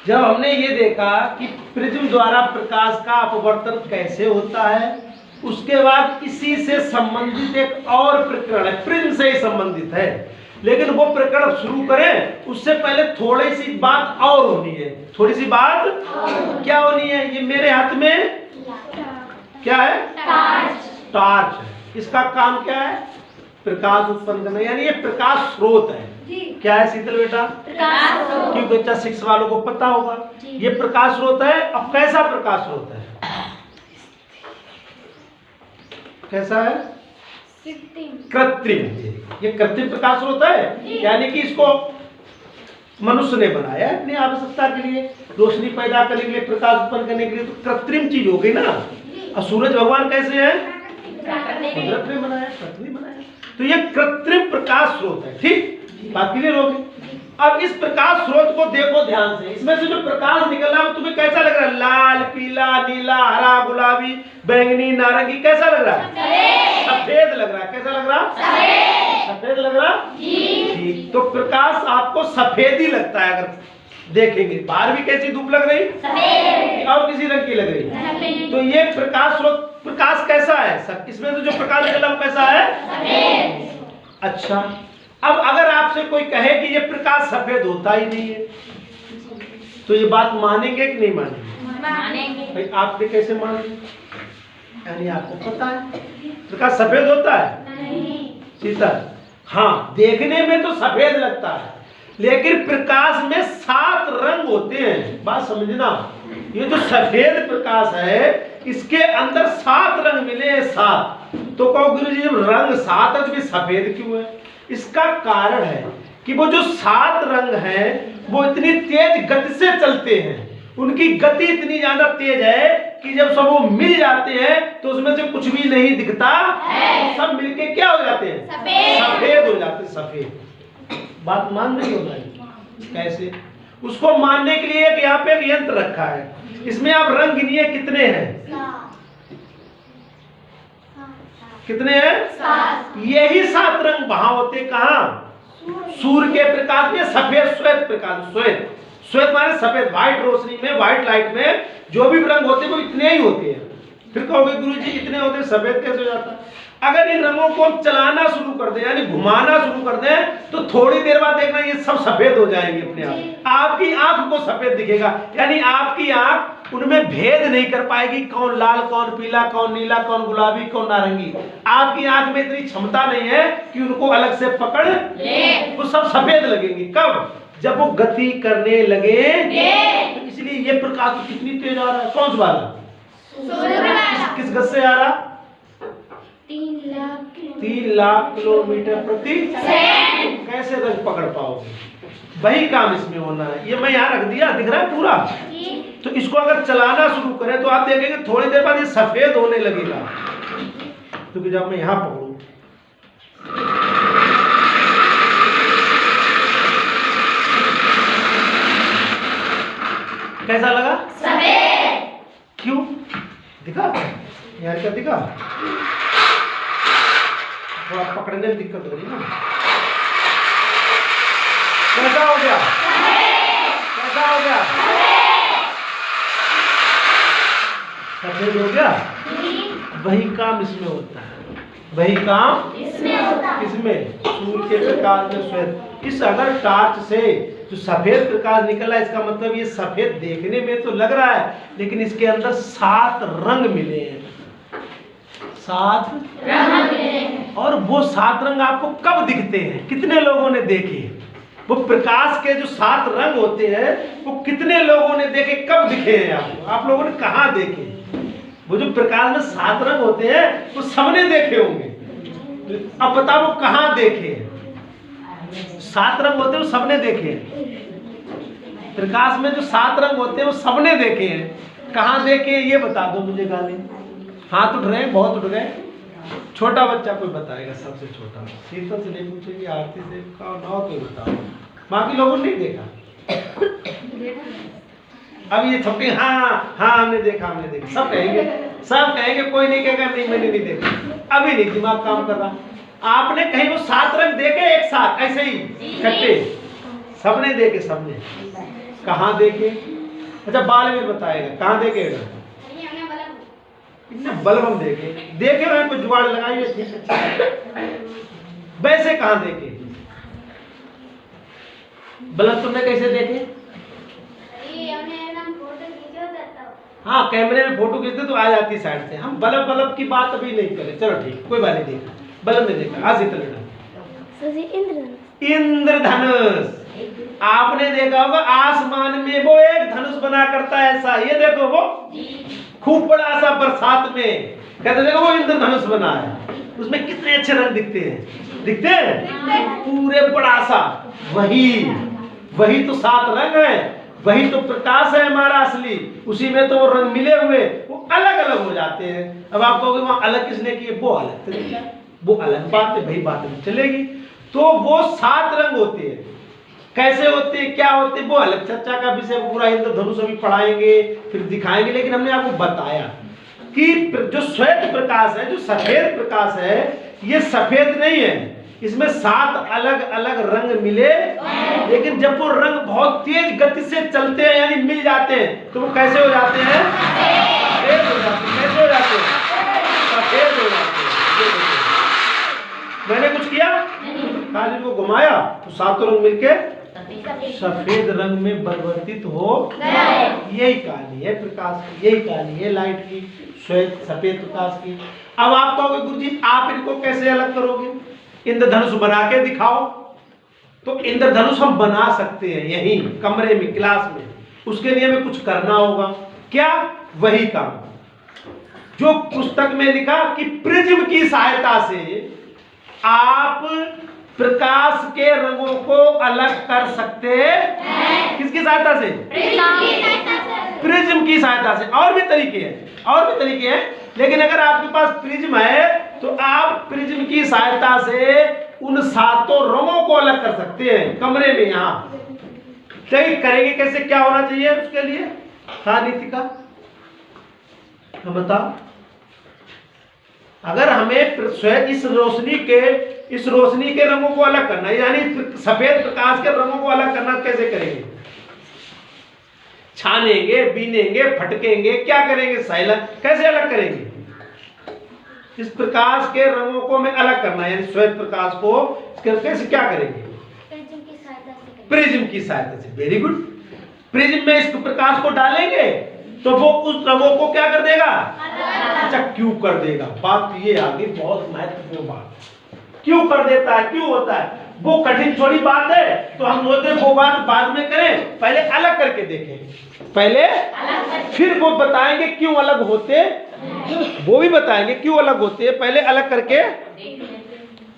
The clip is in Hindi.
जब हमने ये देखा कि प्रिज्म द्वारा प्रकाश का अपवर्तन कैसे होता है, उसके बाद इसी से संबंधित एक और प्रकरण है, प्रिज्म से ही संबंधित है, लेकिन वो प्रकरण शुरू करें उससे पहले थोड़ी सी बात और होनी है। थोड़ी सी बात क्या होनी है? ये मेरे हाथ में क्या है? टार्च है। इसका काम क्या है? प्रकाश उत्पन्न करना, यानी ये प्रकाश स्रोत है। क्या है शीतल बेटा? क्योंकि बच्चा 6 वालों को पता होगा ये प्रकाश स्रोत है। अब कैसा प्रकाश स्रोत है? कैसा है? कृत्रिम। ये कृत्रिम प्रकाश स्रोत है, यानी कि इसको मनुष्य ने बनाया है अपनी आवश्यकता के लिए, रोशनी पैदा करने के लिए, प्रकाश उत्पन्न करने के लिए। तो कृत्रिम चीज हो गई ना। और सूरज भगवान कैसे है? कुदरत ने बनाया, प्रकृति ने बनाया। तो ये कृत्रिम प्रकाश स्रोत है। ठीक, बात क्लियर होगी। अब इस प्रकाश स्रोत को देखो ध्यान से। इसमें से जो प्रकाश निकल रहा है तुम्हें कैसा लग रहा है? लाल, पीला, नीला, हरा, गुलाबी, बैंगनी, नारंगी, कैसा लग रहा है? सफेद लग रहा है। कैसा लग रहा है? सफेद लग रहा है। ठीक, तो प्रकाश आपको सफेद ही लगता है। अगर देखेंगे बाहर भी कैसी धूप लग रही? सफेद। और किसी रंग की लग रही? तो ये प्रकाश स्रोत, प्रकाश कैसा है? इसमें से जो प्रकाश निकला वो कैसा है? सफेद। अच्छा, अब अगर आपसे कोई कहे कि ये प्रकाश सफेद होता ही नहीं है, तो ये बात मानेंगे कि नहीं मानेंगे? मानेंगे। भाई आपने कैसे मान लिया? यानी आपको पता है प्रकाश सफेद होता है? नहीं। शीतल, हाँ, देखने में तो सफेद लगता है, लेकिन प्रकाश में 7 रंग होते हैं। बात समझना, ये जो सफेद प्रकाश है इसके अंदर 7 रंग मिले हैं। 7। तो कहो गुरु जी जब रंग 7 है तो भी सफेद क्यों है? इसका कारण है कि वो जो 7 रंग हैं वो इतनी तेज गति से चलते हैं, उनकी गति इतनी ज्यादा तेज है कि जब सब वो मिल जाते हैं तो उसमें से कुछ भी नहीं दिखता है। सब मिलके क्या हो जाते हैं? सफेद हो जाते हैं। सफेद। बात मान रही हो भाई? कैसे? उसको मानने के लिए एक यहाँ पे एक यंत्र रखा है, इसमें आप रंग गिनिए कितने हैं? कितने हैं? 7। यही 7 रंग वहां होते कहां? सूर्य के प्रकाश में। सफेद श्वेत प्रकाश, श्वेत, श्वेत माने सफेद, व्हाइट रोशनी में, व्हाइट लाइट में जो भी रंग होते हैं वो इतने ही होते हैं। फिर कहोगे गुरुजी इतने होते हैं, सफेद कैसे हो जाता है? अगर इन रंगों को हम चलाना शुरू कर दें, यानी घुमाना शुरू कर दें, तो थोड़ी देर बाद देखना ये सब सफेद हो जाएंगे अपने आप। आपकी आंख को सफेद दिखेगा, यानी आपकी आंख उनमें भेद नहीं कर पाएगी, कौन लाल, कौन पीला, कौन नीला, कौन गुलाबी, कौन नारंगी। आपकी आंख में इतनी क्षमता नहीं है कि उनको अलग से पकड़ ले। वो सब सफेद लगेंगे। कब? जब वो गति करने लगे। तो इसलिए ये प्रकाश तो कितनी तेज आ रहा है। कौन सा वाला? किस गति से आ रहा? 3 लाख किलोमीटर प्रति सेकंड। कैसे रंग पकड़ पाओगे? वही काम इसमें होना है। ये मैं यहाँ रख दिया, दिख रहा है पूरा। तो इसको अगर चलाना शुरू करें तो आप देखेंगे थोड़ी देर बाद ये सफेद होने लगेगा। क्योंकि जब मैं यहाँ पकड़ू, कैसा लगा? सफेद। क्यों? दिखा यार, क्या दिखा? थोड़ा पकड़ने में दिक्कत हो रही है ना। कैसा हो गया? कैसा हो गया? सफेद हो गया। वही काम इसमें होता है। वही काम इसमें होता है। किसमें? सूर्य के प्रकाश में श्वेत। इस अगर टार्च से जो सफेद प्रकाश निकला, इसका मतलब ये सफेद देखने में तो लग रहा है, लेकिन इसके अंदर 7 रंग मिले हैं। 7 रंग मिले हैं। और वो 7 रंग आपको कब दिखते हैं? कितने लोगों ने देखे? वो प्रकाश के जो 7 रंग होते हैं वो कितने लोगों ने देखे? कब दिखे हैं आपको? आप लोगों ने कहाँ देखे? वो जो प्रकाश में 7 रंग होते हैं वो सबने देखे होंगे। अब बताओ वो कहाँ देखे? 7 रंग होते हैं वो सबने देखे। प्रकाश में जो 7 रंग होते हैं वो सबने देखे हैं। कहाँ देखे ये बता दो मुझे। गाली हाथ उठ रहे हैं, बहुत उठ गए। छोटा बच्चा कोई बताएगा, सबसे छोटा। शीतल से नहीं पूछेगी, आरती से ना कोई बताओ। बाकी लोगों ने नहीं देखा। अब ये छपी हाँ हाँ हमने देखा, हमने देखा, सब कहेंगे, सब कहेंगे। कोई नहीं कहेगा नहीं मैंने नहीं देखा। अभी नहीं दिमाग काम कर रहा। आपने कहीं वो 7 रंग देखे एक साथ ऐसे ही इकट्ठे? सबने देखे, सबने। कहाँ देखे? अच्छा बालवीर बताएगा कहाँ देखेगा? बल्ब हम देखे रहे कोई जुगाड़ लगाइए ठीक है। वैसे कहाँ देखे? बल्ब तुमने कैसे देखे? हाँ कैमरे में फोटो खींचते तो आ जाती साइड से। हम बल्ब की बात अभी नहीं करें, चलो ठीक कोई बात नहीं। देखा बल्ब में देखा। आज इतना इंद्रधनुष आपने देखा होगा, आसमान में वो एक धनुष बना करता है ऐसा। ये देखो वो खूब बड़ा सा बरसात में कहते देखो वो इंद्रधनुष बना है, उसमें कितने अच्छे रंग दिखते हैं पूरे बड़ा सा। वही तो 7 रंग है, वही तो प्रकाश है हमारा असली। उसी में तो वो रंग मिले हुए वो अलग अलग हो जाते हैं। अब आप कहोगे वहां अलग किसने किए? वो अलग तरीका, वो अलग बात है, वही बात नहीं चलेगी। तो वो 7 रंग होते हैं, कैसे होते हैं क्या होते हैं वो अलग चर्चा का विषय। पूरा इंद्रधनुष अभी पढ़ाएंगे फिर दिखाएंगे, लेकिन हमने आपको बताया कि जो श्वेत प्रकाश है, जो सफेद प्रकाश है, ये सफेद नहीं है, इसमें 7 अलग अलग रंग मिले। लेकिन जब वो रंग बहुत तेज गति से चलते हैं यानी मिल जाते हैं तो वो कैसे हो जाते हैं? सफेद हो जाते हैं। कैसे हो जाते हैं? सफेद हो जाते हैं। मैंने कुछ किया खाली को घुमाया तो 7 रंग मिलके सफेद रंग में परिवर्तित हो गए। यही कहानी है प्रकाश की, यही कहानी है लाइट की, श्वेत सफेद प्रकाश की। अब आप कहोगे गुरुजी आप इनको कैसे अलग करोगे? इंद्रधनुष बना के दिखाओ। तो इंद्रधनुष हम बना सकते हैं यहीं कमरे में क्लास में। उसके लिए हमें कुछ करना होगा। क्या? वही काम जो पुस्तक में लिखा कि प्रिज्म की सहायता से आप प्रकाश के रंगों को अलग कर सकते हैं। किसकी सहायता से? प्रिज्म की सहायता से। और भी तरीके हैं, लेकिन अगर आपके पास प्रिज्म है तो आप प्रिज्म की सहायता से उन 7 रंगों को अलग कर सकते हैं कमरे में। यहाँ सही करेंगे कैसे, क्या होना चाहिए उसके लिए? हाँ नीतिका हम बताओ। अगर हमें इस रोशनी के रंगों को अलग करना है, यानी सफेद प्रकाश के रंगों को अलग करना, कैसे करेंगे? छानेंगे, बीनेंगे, फटकेंगे, क्या करेंगे? साइलेंट। कैसे अलग करेंगे? इस प्रकाश के रंगों को हमें अलग करना है, यानी श्वेत प्रकाश को कैसे क्या करेंगे? प्रिज्म की सहायता से। Very good. प्रिज्म में इस प्रकाश को डालेंगे तो वो उस रंगों को क्या कर देगा? अच्छा क्यों कर देगा? बात ये आगे बहुत महत्वपूर्ण बात। क्यों कर देता है, क्यों होता है? वो कठिन थोड़ी बात है तो हम बोलते हैं वो बात बाद में करें, पहले अलग करके देखें। पहले फिर वो बताएंगे क्यों अलग होते, वो भी बताएंगे क्यों अलग होते हैं, पहले अलग करके